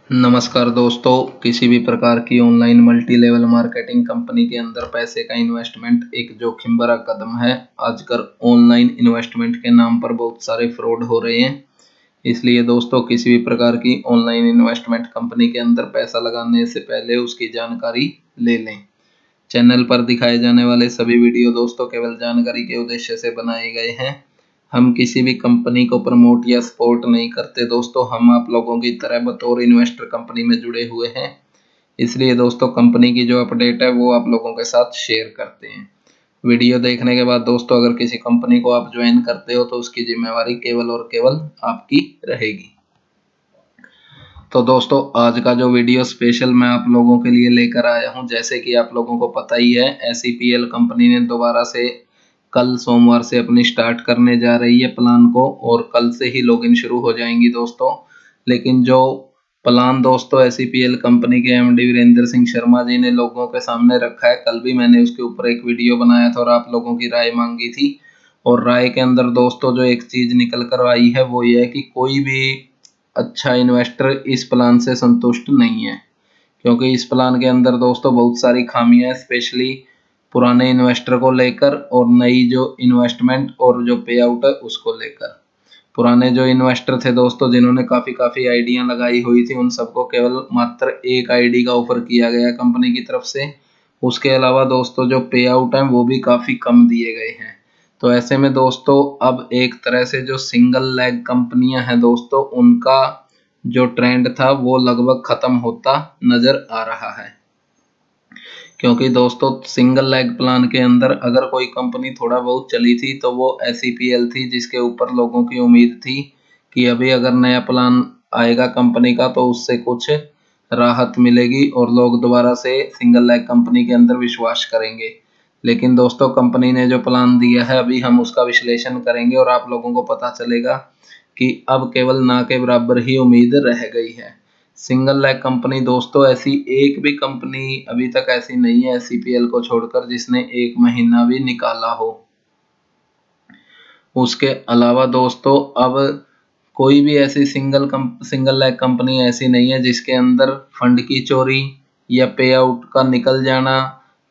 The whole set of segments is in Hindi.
नमस्कार दोस्तों, किसी भी प्रकार की online multi level marketing company के अंदर पैसे का इन्वेस्टमेंट एक जोखिम भरा कदम है। आजकल ऑनलाइन इन्वेस्टमेंट के नाम पर बहुत सारे फ्रॉड हो रहे हैं। इसलिए दोस्तों, किसी भी प्रकार की ऑनलाइन इन्वेस्टमेंट कंपनी के अंदर पैसा लगाने से पहले उसकी जानकारी ले लें। चैनल पर दिखाए जाने वाले सभी वीडियो दोस्तों केवल जानकारी के उद्देश्य से बनाए गए हैं। हम किसी भी कंपनी को प्रमोट या सपोर्ट नहीं करते दोस्तों। हम आप लोगों की तरह बतौर इन्वेस्टर कंपनी में जुड़े हुए हैं। इसलिए दोस्तों, कंपनी की जो अपडेट है वो आप लोगों के साथ शेयर करते हैं। वीडियो देखने के बाद दोस्तों, अगर किसी कंपनी को आप ज्वाइन करते हो तो उसकी जिम्मेवारी केवल और केवल आपकी रहेगी। तो दोस्तों, आज का जो वीडियो स्पेशल मैं आप लोगों के लिए लेकर आया हूं, जैसे कि आप लोगों को पता ही है, एसईपीएल कंपनी ने दोबारा से कल सोमवार से अपनी स्टार्ट करने जा रही है प्लान को, और कल से ही लॉगिन शुरू हो जाएंगी दोस्तों। लेकिन जो प्लान दोस्तों एसईपीएल कंपनी के एमडी वीरेंद्र सिंह शर्मा जी ने लोगों के सामने रखा है, कल भी मैंने उसके ऊपर एक वीडियो बनाया था और आप लोगों की राय मांगी थी। और राय के अंदर दोस्तों जो एक चीज निकल कर आई है वो ये है कि कोई भी अच्छा इन्वेस्टर इस प्लान से संतुष्ट नहीं है, क्योंकि इस प्लान के अंदर दोस्तों बहुत सारी खामियां हैं, स्पेशली पुराने इन्वेस्टर को लेकर और नई जो इन्वेस्टमेंट और जो पे आउट है उसको लेकर। पुराने जो इन्वेस्टर थे दोस्तों, जिन्होंने काफी काफी आइडिया लगाई हुई थी, उन सबको केवल मात्र एक आईडी का ऑफर किया गया कंपनी की तरफ से। उसके अलावा दोस्तों जो पे आउट है वो भी काफी कम दिए गए हैं। तो ऐसे में दोस्तों, अब एक तरह से जो सिंगल लेग कंपनियां हैं दोस्तों, उनका जो ट्रेंड था वो लगभग खत्म होता नजर आ रहा है। क्योंकि दोस्तों सिंगल लेग प्लान के अंदर अगर कोई कंपनी थोड़ा बहुत चली थी तो वो एसईपीएल थी, जिसके ऊपर लोगों की उम्मीद थी कि अभी अगर नया प्लान आएगा कंपनी का तो उससे कुछ राहत मिलेगी और लोग दोबारा से सिंगल लेग कंपनी के अंदर विश्वास करेंगे। लेकिन दोस्तों, कंपनी ने जो प्लान दिया है अभी हम उसका विश्लेषण करेंगे और आप लोगों को पता चलेगा कि अब केवल ना के बराबर ही उम्मीद रह गई है। सिंगल लेग कंपनी दोस्तों, ऐसी एक भी कंपनी अभी तक ऐसी नहीं है सीपीएल को छोड़कर जिसने एक महीना भी निकाला हो। उसके अलावा दोस्तों, अब कोई भी ऐसी सिंगल लेग कंपनी ऐसी नहीं है जिसके अंदर फंड की चोरी या पे आउट का निकल जाना,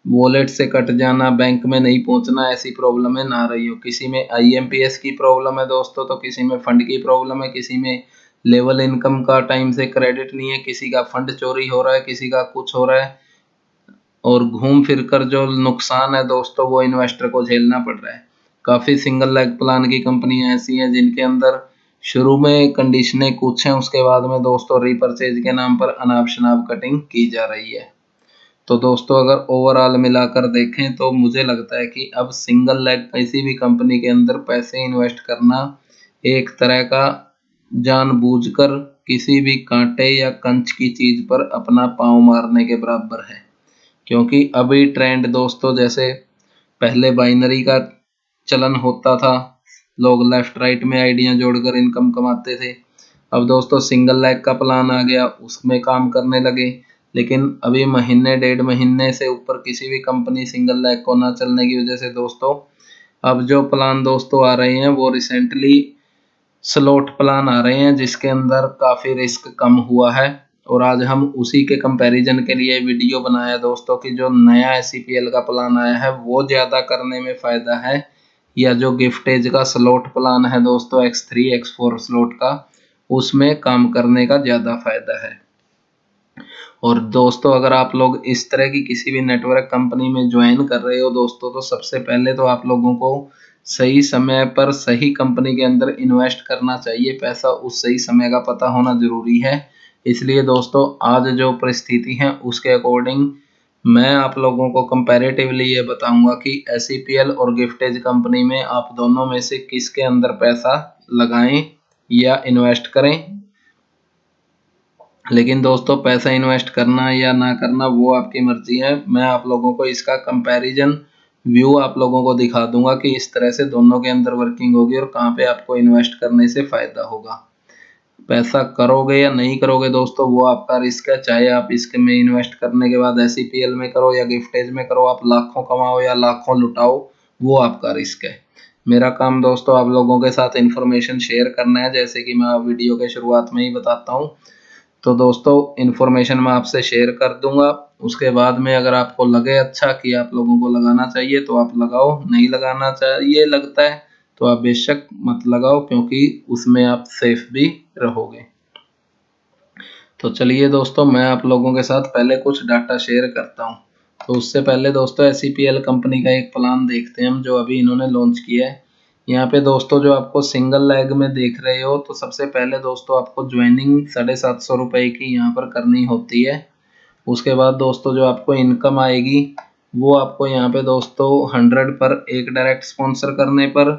वॉलेट से कट जाना, बैंक में नहीं पहुंचना, ऐसी प्रॉब्लम है ना रही हो। किसी में आईएमपीएस की प्रॉब्लम है दोस्तों, तो किसी में फंड की प्रॉब्लम है, किसी में लेवल इनकम का टाइम से क्रेडिट नहीं है, किसी का फंड चोरी हो रहा है, किसी का कुछ हो रहा है। और घूम फिर कर जो नुकसान है दोस्तों वो इन्वेस्टर को झेलना पड़ रहा है। काफी सिंगल लेग प्लान की कंपनियां ऐसी हैं जिनके अंदर शुरू में कंडीशनें कुछ हैं, उसके बाद में दोस्तों रीपरचेज के नाम पर अनाप शनाप कटिंग की जा रही है। तो दोस्तों, अगर ओवरऑल मिलाकर देखें तो मुझे लगता है कि अब सिंगल लेग किसी भी कंपनी के अंदर पैसे इन्वेस्ट करना एक तरह का जानबूझकर किसी भी कांटे या कंच की चीज पर अपना पांव मारने के बराबर है। क्योंकि अभी ट्रेंड दोस्तों, जैसे पहले बाइनरी का चलन होता था, लोग लेफ्ट राइट में आइडिया जोड़कर इनकम कमाते थे। अब दोस्तों सिंगल लेग का प्लान आ गया, उसमें काम करने लगे। लेकिन अभी महीने डेढ़ महीने से ऊपर किसी भी कंपनी सिंगल लेग को ना चलने की वजह से दोस्तों, अब जो प्लान दोस्तों आ रहे हैं वो रिसेंटली स्लॉट प्लान आ रहे हैं जिसके अंदर काफी रिस्क कम हुआ है। और आज हम उसी के कंपैरिजन के लिए वीडियो बनाया दोस्तों कि जो नया एसईपीएल का प्लान आया है वो ज्यादा करने में फायदा है, या जो गिफ्टेज का स्लॉट प्लान है दोस्तों X3 X4 स्लॉट का, उसमें काम करने का ज्यादा फायदा है। और दोस्तों, अगर आप लोग इस तरह की किसी भी नेटवर्क कंपनी में ज्वाइन कर रहे हो दोस्तों, तो सबसे पहले तो आप लोगों को सही समय पर सही कंपनी के अंदर इन्वेस्ट करना चाहिए। पैसा उस सही समय का पता होना जरूरी है। इसलिए दोस्तों, आज जो परिस्थिति है उसके अकॉर्डिंग मैं आप लोगों को कंपैरेटिवली ये बताऊंगा कि एसईपीएल और गिफ्टेज कंपनी में आप दोनों में से किसके अंदर पैसा लगाएं या इन्वेस्ट करें। लेकिन दोस्तों, पैसा इन्वेस्ट करना या ना करना वो आपकी मर्जी है। मैं आप लोगों को इसका कंपैरिजन व्यू आप लोगों को दिखा दूंगा कि इस तरह से दोनों के अंदर वर्किंग होगी और कहाँ पे आपको इन्वेस्ट करने से फायदा होगा। पैसा करोगे या नहीं करोगे दोस्तों वो आपका रिस्क है। चाहे आप इसके में इन्वेस्ट करने के बाद एसईपीएल में करो या गिफ्टेज में करो, आप लाखों कमाओ या लाखों लुटाओ, वो आपका रिस्क है। मेरा काम दोस्तों आप लोगों के साथ इंफॉर्मेशन शेयर करना है, जैसे कि मैं वीडियो के शुरुआत में ही बताता हूँ। तो दोस्तों इन्फॉर्मेशन मैं आपसे शेयर कर दूंगा। उसके बाद में अगर आपको लगे अच्छा कि आप लोगों को लगाना चाहिए तो आप लगाओ, नहीं लगाना चाहिए लगता है तो आप बेशक मत लगाओ, क्योंकि उसमें आप सेफ भी रहोगे। तो चलिए दोस्तों मैं आप लोगों के साथ पहले कुछ डाटा शेयर करता हूँ। तो उससे पहले दोस्तों SEPL कंपनी का एक प्लान देखते हैं हम, जो अभी इन्होंने लॉन्च किया है। यहाँ पे दोस्तों जो आपको सिंगल लेग में देख रहे हो, तो सबसे पहले दोस्तों आपको ज्वाइनिंग 750 रुपये की यहाँ पर करनी होती है। उसके बाद दोस्तों जो आपको इनकम आएगी वो आपको यहाँ पे दोस्तों 100 पर एक डायरेक्ट स्पॉन्सर करने पर,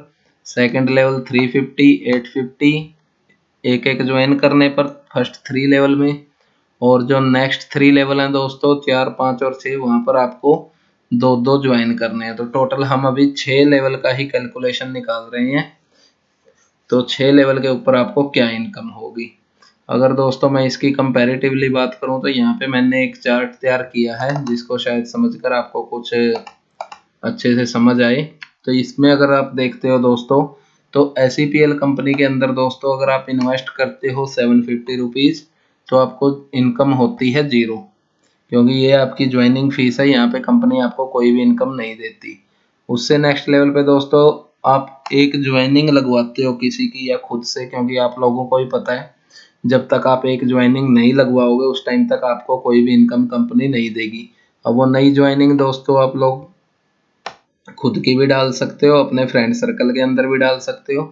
सेकंड लेवल 350, 850 एक एक ज्वाइन करने पर फर्स्ट 3 लेवल में, और जो नेक्स्ट 3 लेवल हैं दोस्तों 4, 5 और 6, वहां पर आपको दो दो ज्वाइन करने हैं। तो टोटल हम अभी 6 लेवल का ही कैलकुलेशन निकाल रहे हैं। तो 6 लेवल के ऊपर आपको क्या इनकम होगी। अगर दोस्तों मैं इसकी कंपैरेटिवली बात करूं तो यहाँ पे मैंने एक चार्ट तैयार किया है, जिसको शायद समझकर आपको कुछ अच्छे से समझ आए। तो इसमें अगर आप देखते हो दोस्तों, तो SEPL कंपनी के अंदर दोस्तों अगर आप इन्वेस्ट करते हो 750 रुपीज़, तो आपको इनकम होती है 0, क्योंकि ये आपकी ज्वाइनिंग फीस है। यहाँ पे कंपनी आपको कोई भी इनकम नहीं देती। उससे नेक्स्ट लेवल पे दोस्तों आप एक ज्वाइनिंग लगवाते हो किसी की या खुद से, क्योंकि आप लोगों को ही पता है जब तक आप एक ज्वाइनिंग नहीं लगवाओगे उस टाइम तक आपको कोई भी इनकम कंपनी नहीं देगी। अब वो नई ज्वाइनिंग दोस्तों आप लोग खुद की भी डाल सकते हो, अपने फ्रेंड सर्कल के अंदर भी डाल सकते हो।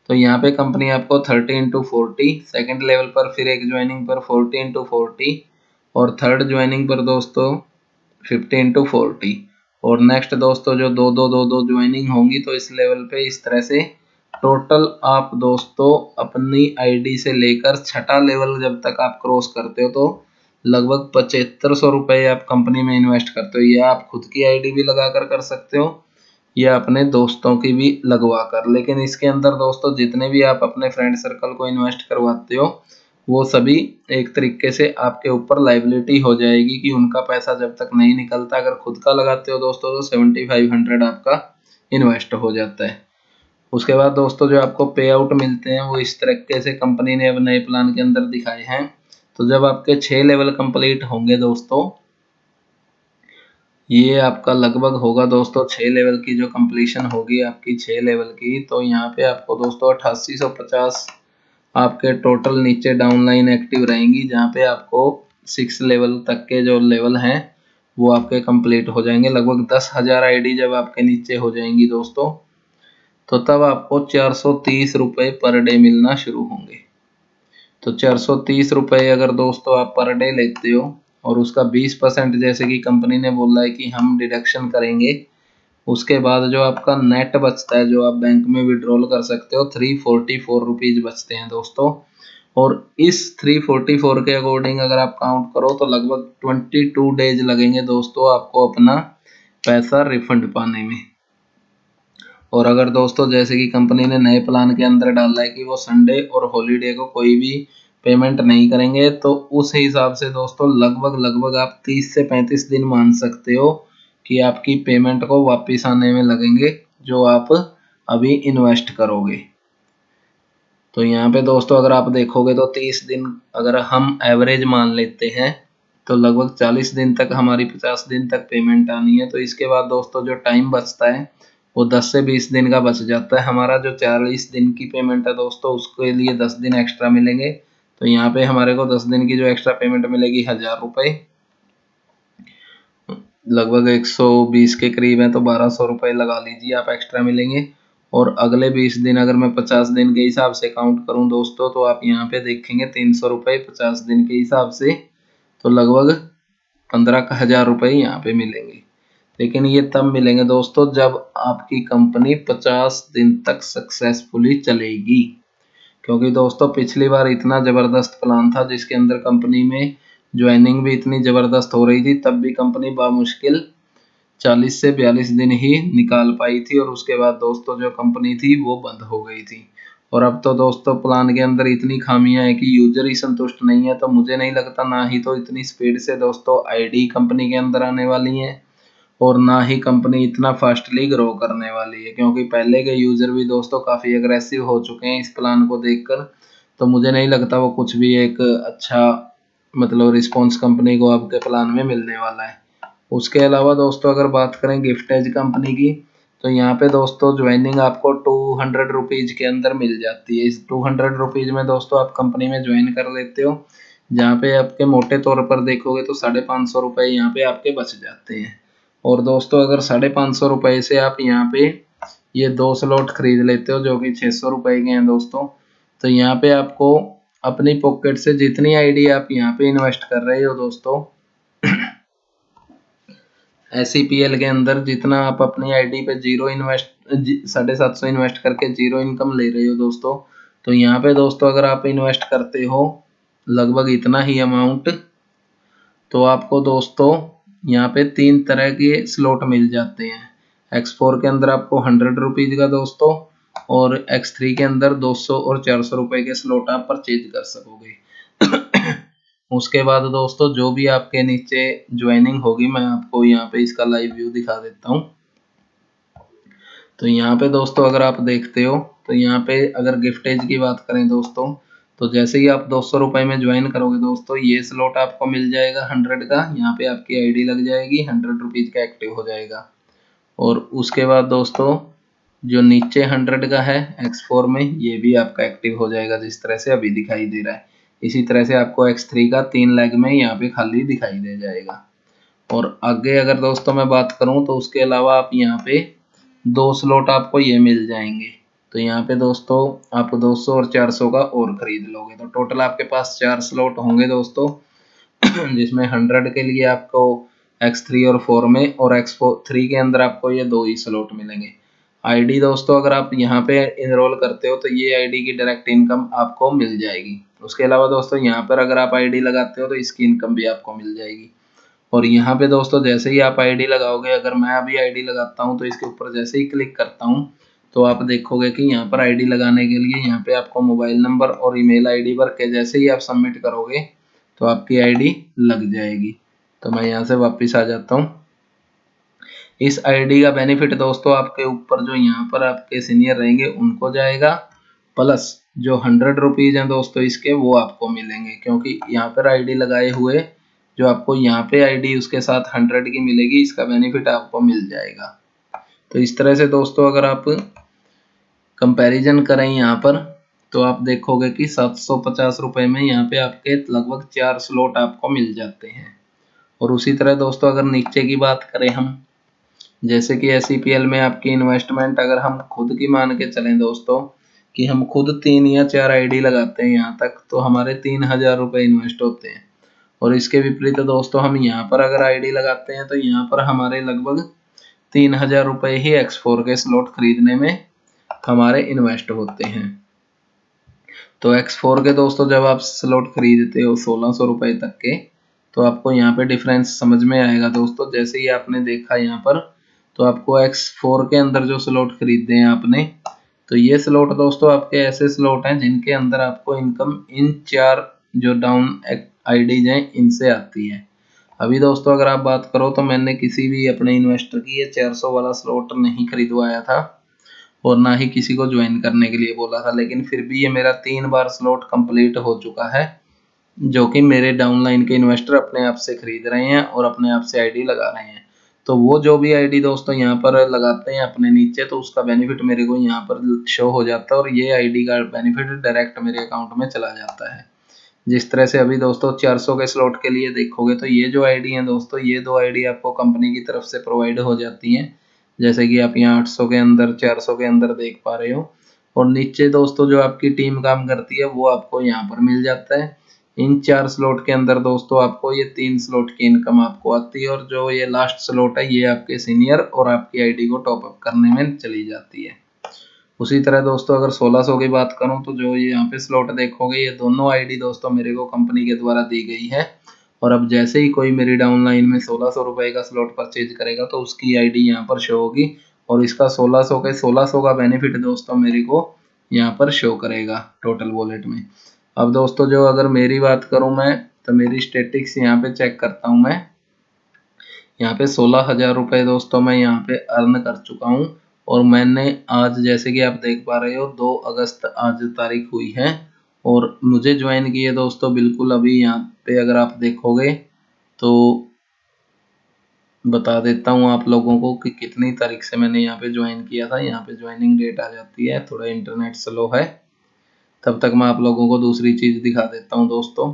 तो यहाँ पे कंपनी आपको 30x40, सेकेंड लेवल पर फिर एक ज्वाइनिंग पर 40x40, और थर्ड ज्वाइनिंग पर दोस्तों 50x40, और नेक्स्ट दोस्तों जो दो दो दो दो ज्वाइनिंग होंगी, तो इस लेवल पे इस तरह से टोटल आप दोस्तों अपनी आईडी से लेकर छठा लेवल जब तक आप क्रॉस करते हो, तो लगभग 7500 रुपये आप कंपनी में इन्वेस्ट करते हो। या आप खुद की आईडी भी लगा कर सकते हो या अपने दोस्तों की भी लगवा कर। लेकिन इसके अंदर दोस्तों जितने भी आप अपने फ्रेंड सर्कल को इन्वेस्ट करवाते हो, वो सभी एक तरीके से आपके ऊपर लाइबिलिटी हो जाएगी कि उनका पैसा जब तक नहीं निकलता। अगर खुद का लगाते हो दोस्तों तो 7500 आपका इन्वेस्ट हो जाता है। उसके बाद दोस्तों जो आपको पे आउट मिलते हैं वो इस तरीके से कंपनी ने अब नए प्लान के अंदर दिखाए हैं। तो जब आपके 6 लेवल कंप्लीट होंगे दोस्तों, ये आपका लगभग होगा दोस्तों 6 लेवल की जो कंप्लीशन होगी आपकी 6 लेवल की, तो यहाँ पे आपको दोस्तों 8850 आपके टोटल नीचे डाउनलाइन एक्टिव रहेंगी, जहाँ पे आपको 6 लेवल तक के जो लेवल हैं वो आपके कंप्लीट हो जाएंगे। लगभग 10,000 आईडी जब आपके नीचे हो जाएंगी दोस्तों, तो तब आपको 430 रुपये पर डे मिलना शुरू होंगे। तो 430 रुपये अगर दोस्तों आप पर डे लेते हो, और उसका 20% जैसे कि कंपनी ने बोला है कि हम डिडक्शन करेंगे, उसके बाद जो आपका नेट बचता है, जो आप बैंक में विड्रॉल कर सकते हो, 344 रुपीज़ बचते हैं दोस्तों। और इस 344 के अकॉर्डिंग अगर आप काउंट करो तो लगभग 22 डेज लगेंगे दोस्तों आपको अपना पैसा रिफंड पाने में। और अगर दोस्तों जैसे कि कंपनी ने नए प्लान के अंदर डाला है कि वो संडे और हॉलीडे को कोई भी पेमेंट नहीं करेंगे, तो उस हिसाब से दोस्तों लगभग लगभग आप 30 से 35 दिन मान सकते हो कि आपकी पेमेंट को वापस आने में लगेंगे, जो आप अभी इन्वेस्ट करोगे। तो यहाँ पे दोस्तों अगर आप देखोगे तो 30 दिन अगर हम एवरेज मान लेते हैं, तो लगभग 40 दिन तक हमारी 50 दिन तक पेमेंट आनी है। तो इसके बाद दोस्तों जो टाइम बचता है वो 10 से 20 दिन का बच जाता है। हमारा जो 40 दिन की पेमेंट है दोस्तों, उसके लिए 10 दिन एक्स्ट्रा मिलेंगे। तो यहाँ पे हमारे को 10 दिन की जो एक्स्ट्रा पेमेंट मिलेगी 1000 रुपये, लगभग 120 के करीब है, तो 1200 रुपये लगा लीजिए आप एक्स्ट्रा मिलेंगे। और अगले 20 दिन अगर मैं 50 दिन के हिसाब से काउंट करूं दोस्तों, तो आप यहाँ पे देखेंगे 300 रुपये 50 दिन के हिसाब से, तो लगभग 15,000 रुपये यहाँ पे मिलेंगे। लेकिन ये तब मिलेंगे दोस्तों जब आपकी कंपनी 50 दिन तक सक्सेसफुली चलेगी। क्योंकि दोस्तों पिछली बार इतना ज़बरदस्त प्लान था जिसके अंदर कंपनी में ज्वाइनिंग भी इतनी ज़बरदस्त हो रही थी, तब भी कंपनी बामुश्किल 40 से 42 दिन ही निकाल पाई थी, और उसके बाद दोस्तों जो कंपनी थी वो बंद हो गई थी। और अब तो दोस्तों प्लान के अंदर इतनी खामियां हैं कि यूजर ही संतुष्ट नहीं है। तो मुझे नहीं लगता ना ही तो इतनी स्पीड से दोस्तों आईडी कंपनी के अंदर आने वाली है, और ना ही कंपनी इतना फास्टली ग्रो करने वाली है, क्योंकि पहले के यूजर भी दोस्तों काफ़ी अग्रेसिव हो चुके हैं इस प्लान को देखकर। तो मुझे नहीं लगता वो कुछ भी एक अच्छा मतलब रिस्पॉन्स कंपनी को आपके प्लान में मिलने वाला है। उसके अलावा दोस्तों अगर बात करें गिफ्टेज कंपनी की, तो यहाँ पे दोस्तों ज्वाइनिंग आपको 200 रुपीज के अंदर मिल जाती है। इस 200 रुपीज में दोस्तों आप कंपनी में ज्वाइन कर लेते हो, जहाँ पे आपके मोटे तौर पर देखोगे तो 550 रुपये यहाँ पे आपके बच जाते हैं। और दोस्तों अगर 550 रुपये से आप यहाँ पे ये 2 स्लॉट खरीद लेते हो जो कि 600 रुपये के हैं दोस्तों, तो यहाँ पे आपको अपनी पॉकेट से जितनी आईडी आप यहाँ पे इन्वेस्ट कर रहे हो दोस्तों, SEPL के अंदर जितना आप अपनी आईडी पे 750 इन्वेस्ट करके 0 इनकम ले रहे हो दोस्तों, तो यहाँ पे दोस्तों अगर आप इन्वेस्ट करते हो लगभग इतना ही अमाउंट, तो आपको दोस्तों यहाँ पे 3 तरह के स्लॉट मिल जाते हैं। X4 के अंदर आपको 100 रुपीज का दोस्तों, और X3 के अंदर 200 और 400 रुपए के स्लॉट आप परचेज कर सकोगे। उसके बाद दोस्तों जो भी आपके नीचे ज्वाइनिंग होगी, मैं आपको यहाँ पे इसका लाइव व्यू दिखा देता हूँ। तो यहाँ पे दोस्तों अगर आप देखते हो, तो यहाँ पे अगर गिफ्टेज की बात करें दोस्तों, तो जैसे ही आप 200 रुपये में ज्वाइन करोगे दोस्तों, ये स्लॉट आपको मिल जाएगा 100 का। यहाँ पे आपकी आईडी लग जाएगी, 100 रुपीज का एक्टिव हो जाएगा। और उसके बाद दोस्तों जो नीचे 100 का है X4 में, ये भी आपका एक्टिव हो जाएगा जिस तरह से अभी दिखाई दे रहा है। इसी तरह से आपको X3 का 3 लेग में यहाँ पे खाली दिखाई दे जाएगा। और आगे अगर दोस्तों मैं बात करूँ, तो उसके अलावा आप यहाँ पे 2 स्लॉट आपको ये मिल जाएंगे। तो यहाँ पे दोस्तों आप 200 और 400 का और खरीद लोगे, तो टोटल आपके पास 4 स्लॉट होंगे दोस्तों, जिसमें 100 के लिए आपको X3 और 4 में, और X3 के अंदर आपको ये 2 ही स्लॉट मिलेंगे। आईडी दोस्तों अगर आप यहाँ पे इनरोल करते हो, तो ये आईडी की डायरेक्ट इनकम आपको मिल जाएगी। उसके अलावा दोस्तों यहाँ पर अगर आप आईडी लगाते हो, तो इसकी इनकम भी आपको मिल जाएगी। और यहाँ पे दोस्तों जैसे ही आप आईडी लगाओगे, अगर मैं अभी आईडी लगाता हूँ तो इसके ऊपर जैसे ही क्लिक करता हूँ, तो आप देखोगे कि यहाँ पर आईडी लगाने के लिए यहाँ पे आपको मोबाइल नंबर और ईमेल आईडी भर के जैसे ही आप सबमिट करोगे, तो आपकी आईडी लग जाएगी। तो मैं यहाँ से वापस आ जाता हूँ। इस आईडी का बेनिफिट दोस्तों आपके ऊपर जो यहाँ पर आपके सीनियर रहेंगे उनको जाएगा, प्लस जो 100 रुपीज हैं दोस्तों इसके, वो आपको मिलेंगे, क्योंकि यहाँ पर आईडी लगाए हुए जो आपको यहाँ पे आईडी उसके साथ 100 की मिलेगी, इसका बेनिफिट आपको मिल जाएगा। तो इस तरह से दोस्तों अगर आप कंपैरिजन करें यहाँ पर, तो आप देखोगे कि 750 रुपये में यहाँ पे आपके लगभग 4 स्लॉट आपको मिल जाते हैं। और उसी तरह दोस्तों अगर नीचे की बात करें हम, जैसे कि SEPL में आपकी इन्वेस्टमेंट अगर हम खुद की मान के चलें दोस्तों, कि हम खुद 3 या 4 आईडी लगाते हैं यहाँ तक, तो हमारे 3000 रुपये इन्वेस्ट होते हैं। और इसके विपरीत दोस्तों हम यहाँ पर अगर आईडी लगाते हैं, तो यहाँ पर हमारे लगभग 3000 रुपये ही X4 के स्लॉट खरीदने में हमारे इन्वेस्ट होते हैं। तो X4 के दोस्तों जब आप स्लॉट खरीदते हो 1600 रुपये तक के, तो आपको यहाँ पे डिफरेंस समझ में आएगा दोस्तों। जैसे ही आपने देखा यहाँ पर, तो आपको X4 के अंदर जो स्लॉट खरीदे हैं आपने, तो ये स्लॉट दोस्तों आपके ऐसे स्लॉट हैं जिनके अंदर आपको इनकम इन 4 जो डाउन आईडीज हैं इनसे आती है। अभी दोस्तों अगर आप बात करो, तो मैंने किसी भी अपने इन्वेस्टर की ये 400 वाला स्लॉट नहीं खरीदवाया था, और ना ही किसी को ज्वाइन करने के लिए बोला था, लेकिन फिर भी ये मेरा 3 बार स्लॉट कंप्लीट हो चुका है, जो कि मेरे डाउनलाइन के इन्वेस्टर अपने आप से खरीद रहे हैं और अपने आप से आईडी लगा रहे हैं। तो वो जो भी आईडी दोस्तों यहाँ पर लगाते हैं अपने नीचे, तो उसका बेनिफिट मेरे को यहाँ पर शो हो जाता है, और ये आईडी का बेनिफिट डायरेक्ट मेरे अकाउंट में चला जाता है। जिस तरह से अभी दोस्तों 400 के स्लॉट के लिए देखोगे, तो ये जो आईडी है दोस्तों, ये 2 आईडी आपको कंपनी की तरफ से प्रोवाइड हो जाती हैं, जैसे कि आप यहाँ 800 के अंदर 400 के अंदर देख पा रहे हो। और नीचे दोस्तों जो आपकी टीम काम करती है वो आपको यहाँ पर मिल जाता है। इन 4 स्लॉट के अंदर दोस्तों आपको ये 3 स्लॉट की इनकम आपको आती है, और जो ये लास्ट स्लॉट है ये आपके सीनियर और आपकी आईडी को टॉप अप करने में चली जाती है। उसी तरह दोस्तों अगर 1600 की बात करूं, तो जो ये यहाँ पे स्लॉट देखोगे, ये दोनों आईडी दोस्तों मेरे को कंपनी के द्वारा दी गई है। और अब जैसे ही कोई मेरी डाउनलाइन में 1600 रुपये का स्लॉट परचेज करेगा, तो उसकी आईडी यहाँ पर शो होगी, और इसका 1600 का बेनिफिट दोस्तों मेरे को यहाँ पर शो करेगा टोटल वॉलेट में। अब दोस्तों जो अगर मेरी बात करूँ मैं, तो मेरी स्टेटिक्स यहाँ पे चेक करता हूँ मैं। यहाँ पे 16,000 रुपये दोस्तों मैं यहाँ पे अर्न कर चुका हूँ। और मैंने आज जैसे कि आप देख पा रहे हो 2 अगस्त आज तारीख हुई है, और मुझे ज्वाइन किए दोस्तों बिल्कुल अभी यहाँ पे अगर आप देखोगे तो बता देता हूँ आप लोगों को कि कितनी तारीख से मैंने यहाँ पे ज्वाइन किया था। यहाँ पे ज्वाइनिंग डेट आ जाती है, थोड़ा इंटरनेट स्लो है, तब तक मैं आप लोगों को दूसरी चीज़ दिखा देता हूँ दोस्तों।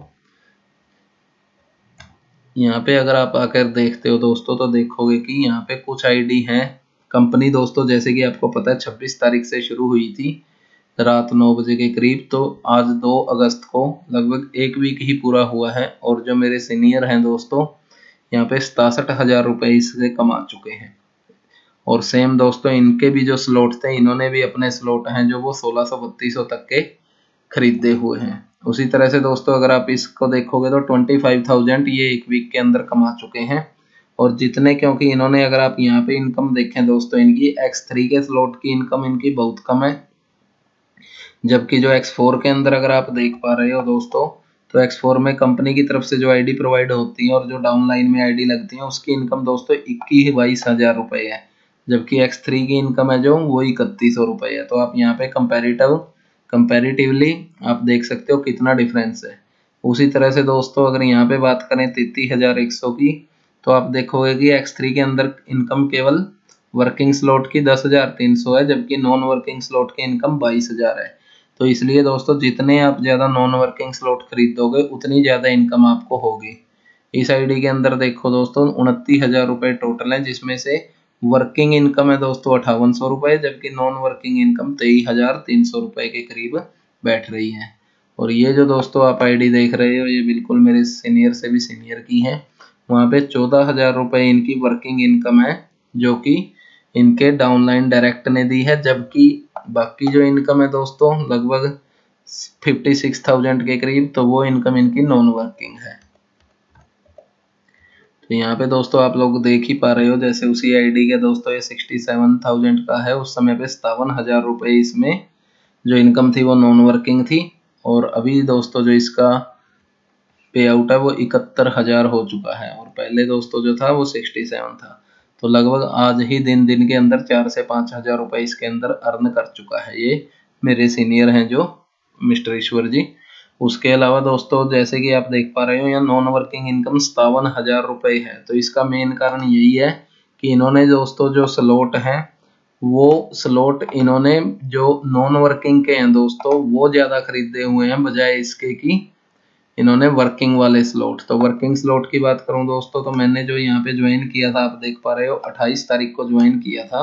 यहाँ पे अगर आप आकर देखते हो दोस्तों तो देखोगे कि यहाँ पे कुछ आईडी हैं कंपनी दोस्तों, जैसे कि आपको पता है 26 तारीख से शुरू हुई थी रात 9 बजे के करीब, तो आज 2 अगस्त को लगभग एक वीक ही पूरा हुआ है। और जो मेरे सीनियर हैं दोस्तों यहाँ पे 67,000 रुपये इससे कमा चुके हैं। और सेम दोस्तों इनके भी जो स्लॉट थे, इन्होंने भी अपने स्लॉट हैं जो वो 1600-3200 तक के खरीदे हुए हैं। उसी तरह से दोस्तों अगर आप इसको देखोगे तो 25,000 ये एक वीक के अंदर कमा चुके हैं। और जितने, क्योंकि इन्होंने अगर आप यहाँ पे इनकम देखें दोस्तों, इनकी X3 के स्लॉट की इनकम इनकी बहुत कम है, जबकि जो X4 के अंदर अगर आप देख पा रहे हो दोस्तों तो X4 में कंपनी की तरफ से जो आईडी प्रोवाइड होती है और जो डाउनलाइन में आईडी लगती है उसकी इनकम दोस्तों 21-22 हज़ार रुपये है, जबकि X3 की इनकम है जो वो 3100 रुपये है। तो आप यहाँ पे कंपैरेटिवली आप देख सकते हो कितना डिफरेंस है। उसी तरह से दोस्तों अगर यहाँ पे बात करें 33,100 की, तो आप देखोगे कि X3 के अंदर इनकम केवल वर्किंग स्लॉट की 10,300 है, जबकि नॉन वर्किंग स्लॉट की इनकम 22,000 है। तो इसलिए दोस्तों जितने आप ज़्यादा नॉन वर्किंग स्लॉट खरीदोगे उतनी ज़्यादा इनकम आपको होगी। इस आईडी के अंदर देखो दोस्तों 29,000 रुपये टोटल है, जिसमें से वर्किंग इनकम है दोस्तों 5800 रुपये, जबकि नॉन वर्किंग इनकम 23,300 रुपये के करीब बैठ रही है। और ये जो दोस्तों आप आईडी देख रहे हो ये बिल्कुल मेरे सीनियर से भी सीनियर की है। वहाँ पे 14,000 रुपये इनकी वर्किंग इनकम है जो कि इनके डाउनलाइन डायरेक्ट ने दी है, जबकि बाकी जो इनकम है दोस्तों लगभग 56,000 के करीब, तो वो इनकम इनकी नॉन वर्किंग है। तो यहाँ पे दोस्तों आप लोग देख ही पा रहे हो, जैसे उसी आईडी के दोस्तों ये 67,000 का है, उस समय पे 57,000 रुपये इसमें जो इनकम थी वो नॉन वर्किंग थी। और अभी दोस्तों जो इसका पे आउट है वो 71,000 हो चुका है, और पहले दोस्तों जो था वो 67 था। तो लगभग आज ही दिन के अंदर 4 से 5 हज़ार रुपये इसके अंदर अर्न कर चुका है ये मेरे सीनियर हैं जो मिस्टर ईश्वर जी। उसके अलावा दोस्तों जैसे कि आप देख पा रहे हो यहाँ नॉन वर्किंग इनकम 57,000 रुपये है। तो इसका मेन कारण यही है कि इन्होंने दोस्तों जो स्लॉट हैं वो स्लॉट इन्होंने जो नॉन वर्किंग के हैं दोस्तों वो ज़्यादा खरीदे हुए हैं बजाय इसके कि इन्होंने वर्किंग वाले स्लॉट। तो वर्किंग स्लॉट की बात करूं दोस्तों तो मैंने जो यहाँ पे ज्वाइन किया था आप देख पा रहे हो 28 तारीख को ज्वाइन किया था,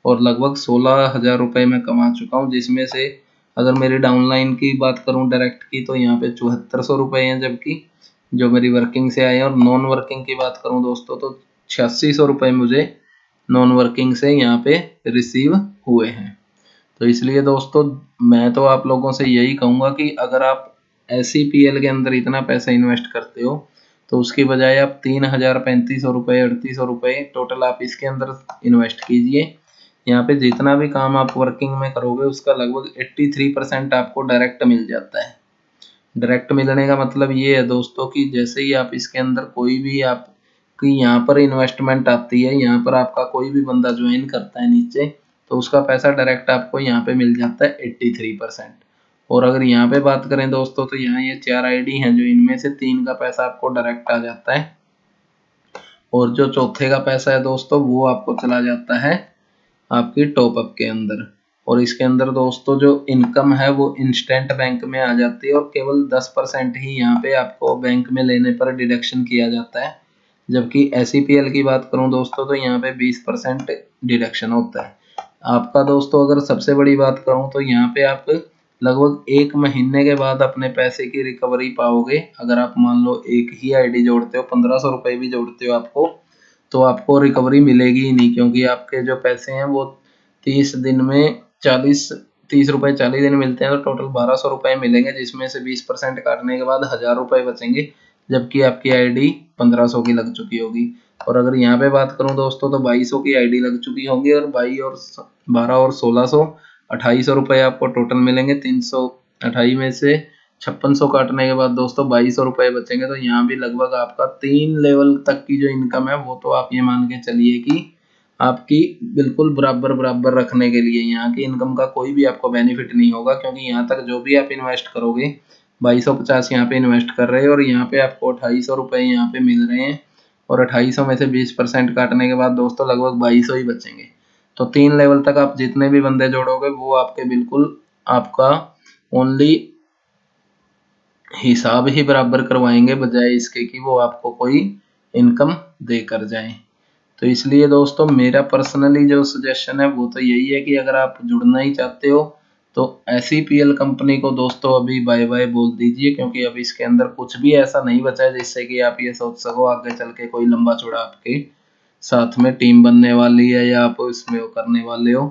और लगभग 16,000 रुपये मैं कमा चुका हूँ, जिसमें से अगर मेरी डाउनलाइन की बात करूँ डायरेक्ट की तो यहाँ पे 7400 रुपये हैं, जबकि जो मेरी वर्किंग से आए। और नॉन वर्किंग की बात करूँ दोस्तों तो 8600 रुपये मुझे नॉन वर्किंग से यहाँ पे रिसीव हुए हैं। तो इसलिए दोस्तों मैं तो आप लोगों से यही कहूँगा कि अगर आप SEPL के अंदर इतना पैसा इन्वेस्ट करते हो तो उसकी बजाय आप 3,035 रुपये 3,800 रुपये टोटल आप इसके अंदर इन्वेस्ट कीजिए। यहाँ पे जितना भी काम आप वर्किंग में करोगे उसका लगभग 83% आपको डायरेक्ट मिल जाता है। डायरेक्ट मिलने का मतलब ये है दोस्तों कि जैसे ही आप इसके अंदर कोई भी आपकी यहाँ पर इन्वेस्टमेंट आती है, यहाँ पर आपका कोई भी बंदा ज्वाइन करता है नीचे, तो उसका पैसा डायरेक्ट आपको यहाँ पे मिल जाता है 83%। और अगर यहाँ पे बात करें दोस्तों तो यहाँ ये 4 आईडी हैं जो इनमें से 3 का पैसा आपको डायरेक्ट आ जाता है, और जो चौथे का पैसा है दोस्तों वो आपको चला जाता है आपकी टॉपअप के अंदर। और इसके अंदर दोस्तों जो इनकम है वो इंस्टेंट बैंक में आ जाती है, और केवल 10% ही यहाँ पे आपको बैंक में लेने पर डिडक्शन किया जाता है, जबकि SEPL की बात करूँ दोस्तों तो यहाँ पे 20% डिडक्शन होता है आपका। दोस्तों अगर सबसे बड़ी बात करूँ तो यहाँ पे आप लगभग 1 महीने के बाद अपने पैसे की रिकवरी पाओगे। अगर आप मान लो एक ही आईडी जोड़ते हो 1500 रुपये भी जोड़ते हो आपको, तो आपको रिकवरी मिलेगी ही नहीं, क्योंकि आपके जो पैसे हैं वो 30 दिन में 30 रुपये 40 दिन मिलते हैं, तो टोटल 1,200 रुपये मिलेंगे, जिसमें से 20% काटने के बाद 1,000 रुपये बचेंगे, जबकि आपकी आईडी 1500 की लग चुकी होगी। और अगर यहाँ पे बात करूँ दोस्तों तो 2200 की आईडी लग चुकी होगी, और 12 और 1600 2,800 रुपये आपको टोटल मिलेंगे। 328 में से 5600 काटने के बाद दोस्तों 2,200 रुपये बचेंगे। तो यहाँ भी लगभग आपका 3 लेवल तक की जो इनकम है वो तो आप ये मान के चलिए कि आपकी बिल्कुल बराबर बराबर रखने के लिए। यहाँ की इनकम का कोई भी आपको बेनिफिट नहीं होगा, क्योंकि यहाँ तक जो भी आप इन्वेस्ट करोगे 2250 यहाँ पे इन्वेस्ट कर रहे हो और यहाँ पे आपको 2800 रुपये यहाँ पे मिल रहे हैं, और 2800 में से 20% काटने के बाद दोस्तों लगभग 2200 ही बचेंगे। तो 3 लेवल तक आप जितने भी बंदे जोड़ोगे वो आपके बिल्कुल आपका ओनली हिसाब ही बराबर करवाएंगे, बजाय इसके कि वो आपको कोई इनकम देकर जाए। तो इसलिए दोस्तों मेरा पर्सनली जो सजेशन है वो तो यही है कि अगर आप जुड़ना ही चाहते हो तो SEPL कंपनी को दोस्तों अभी बाय बाय बोल दीजिए, क्योंकि अब इसके अंदर कुछ भी ऐसा नहीं बचा है जिससे कि आप ये सोच सको आगे चल के कोई लंबा चौड़ा आपके साथ में टीम बनने वाली है या आप इसमें वो करने वाले हो।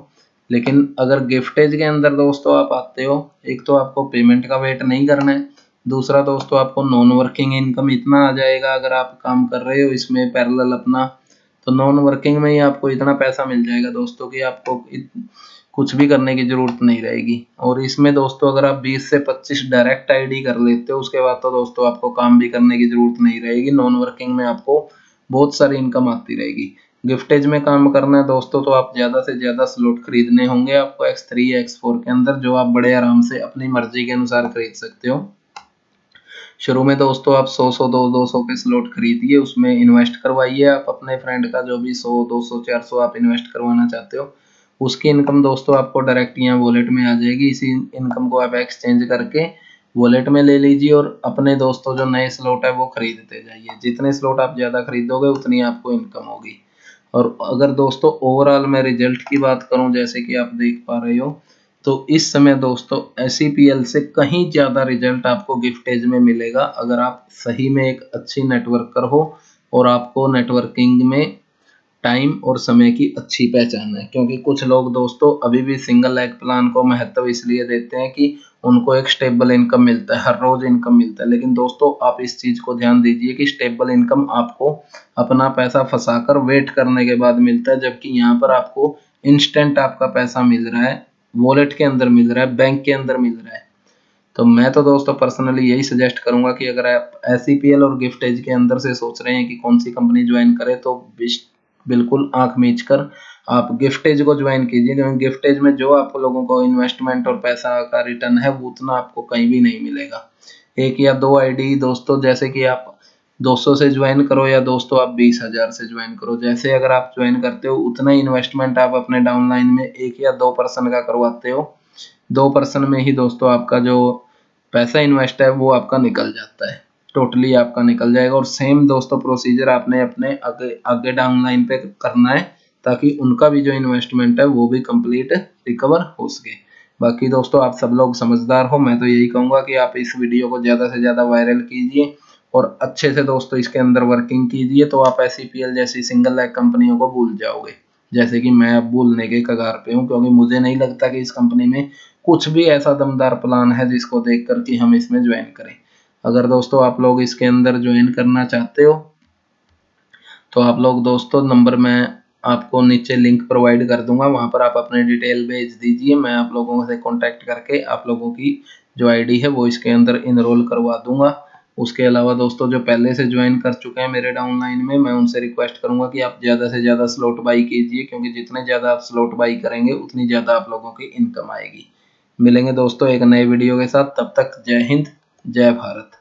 लेकिन अगर गिफ्टेज के अंदर दोस्तों आप आते हो, एक तो आपको पेमेंट का वेट नहीं करना है, दूसरा दोस्तों आपको नॉन वर्किंग इनकम इतना आ जाएगा अगर आप काम कर रहे हो इसमें पैरेलल अपना, तो नॉन वर्किंग में ही आपको इतना पैसा मिल जाएगा दोस्तों कि आपको कुछ भी करने की जरूरत नहीं रहेगी। और इसमें दोस्तों अगर आप 20 से 25 डायरेक्ट आईडी कर लेते हो उसके बाद तो दोस्तों आपको काम भी करने की जरूरत नहीं रहेगी। नॉन वर्किंग में आपको बहुत सारी इनकम आती रहेगी। गिफ्टेज में काम करना है दोस्तों तो आप ज़्यादा से ज़्यादा स्लॉट खरीदने होंगे आपको X3 या X4 के अंदर, जो आप बड़े आराम से अपनी मर्जी के अनुसार खरीद सकते हो। शुरू में दोस्तों आप 100 200 के स्लॉट खरीदिए, उसमें इन्वेस्ट करवाइए आप अपने फ्रेंड का जो भी 100 200 400 आप इन्वेस्ट करवाना चाहते हो, उसकी इनकम दोस्तों आपको डायरेक्ट यहाँ वॉलेट में आ जाएगी। इसी इनकम को आप एक्सचेंज करके वॉलेट में ले लीजिए और अपने दोस्तों जो नए स्लॉट है वो खरीदते जाइए। जितने स्लॉट आप ज़्यादा खरीदोगे उतनी आपको इनकम होगी। और अगर दोस्तों ओवरऑल मैं रिजल्ट की बात करूं, जैसे कि आप देख पा रहे हो, तो इस समय दोस्तों SEPL से कहीं ज़्यादा रिजल्ट आपको गिफ्टेज में मिलेगा अगर आप सही में एक अच्छी नेटवर्कर हो और आपको नेटवर्किंग में टाइम और समय की अच्छी पहचान है। क्योंकि कुछ लोग दोस्तों अभी भी सिंगल लेग प्लान को महत्व इसलिए देते हैं कि उनको एक स्टेबल इनकम मिलता है, हर रोज इनकम मिलता है। लेकिन दोस्तों आप इस चीज को ध्यान दीजिए कि स्टेबल इनकम आपको अपना पैसा फंसाकर वेट करने के बाद मिलता है, जबकि यहाँ पर आपको इंस्टेंट आपका पैसा मिल रहा है, वॉलेट के अंदर मिल रहा है, बैंक के अंदर मिल रहा है। तो मैं तो दोस्तों पर्सनली यही सजेस्ट करूंगा कि अगर आप SEPL और गिफ्टेज के अंदर से सोच रहे हैं कि कौन सी कंपनी ज्वाइन करें, तो बिल्कुल आंख मीच कर आप गिफ्टेज को ज्वाइन कीजिए, क्योंकि गिफ्टेज में जो आप लोगों को इन्वेस्टमेंट और पैसा का रिटर्न है वो उतना आपको कहीं भी नहीं मिलेगा। एक या दो आईडी दोस्तों, जैसे कि आप 200 से ज्वाइन करो या दोस्तों आप 20,000 से ज्वाइन करो, जैसे अगर आप ज्वाइन करते हो उतना इन्वेस्टमेंट आप अपने डाउनलाइन में 1 या 2% का करवाते हो, 2% में ही दोस्तों आपका जो पैसा इन्वेस्ट है वो आपका निकल जाता है, टोटली आपका निकल जाएगा। और सेम दोस्तों प्रोसीजर आपने अपने आगे आगे डाउनलाइन पे करना है, ताकि उनका भी जो इन्वेस्टमेंट है वो भी कंप्लीट रिकवर हो सके। बाकी दोस्तों आप सब लोग समझदार हो, मैं तो यही कहूँगा कि आप इस वीडियो को ज़्यादा से ज़्यादा वायरल कीजिए और अच्छे से दोस्तों इसके अंदर वर्किंग कीजिए, तो आप SEPL जैसी सिंगल लैग कंपनियों को भूल जाओगे, जैसे कि मैं अब भूलने के कगार पे हूँ। क्योंकि मुझे नहीं लगता कि इस कंपनी में कुछ भी ऐसा दमदार प्लान है जिसको देख कर कि हम इसमें ज्वाइन करें। अगर दोस्तों आप लोग इसके अंदर ज्वाइन करना चाहते हो तो आप लोग दोस्तों नंबर मैं आपको नीचे लिंक प्रोवाइड कर दूंगा, वहां पर आप अपने डिटेल भेज दीजिए, मैं आप लोगों से कांटेक्ट करके आप लोगों की जो आईडी है वो इसके अंदर इनरोल करवा दूंगा। उसके अलावा दोस्तों जो पहले से ज्वाइन कर चुके हैं मेरे डाउनलाइन में, मैं उनसे रिक्वेस्ट करूंगा कि आप ज़्यादा से ज़्यादा स्लॉट बाई कीजिए, क्योंकि जितने ज़्यादा आप स्लॉट बाई करेंगे उतनी ज़्यादा आप लोगों की इनकम आएगी। मिलेंगे दोस्तों एक नए वीडियो के साथ, तब तक जय हिंद जय भारत।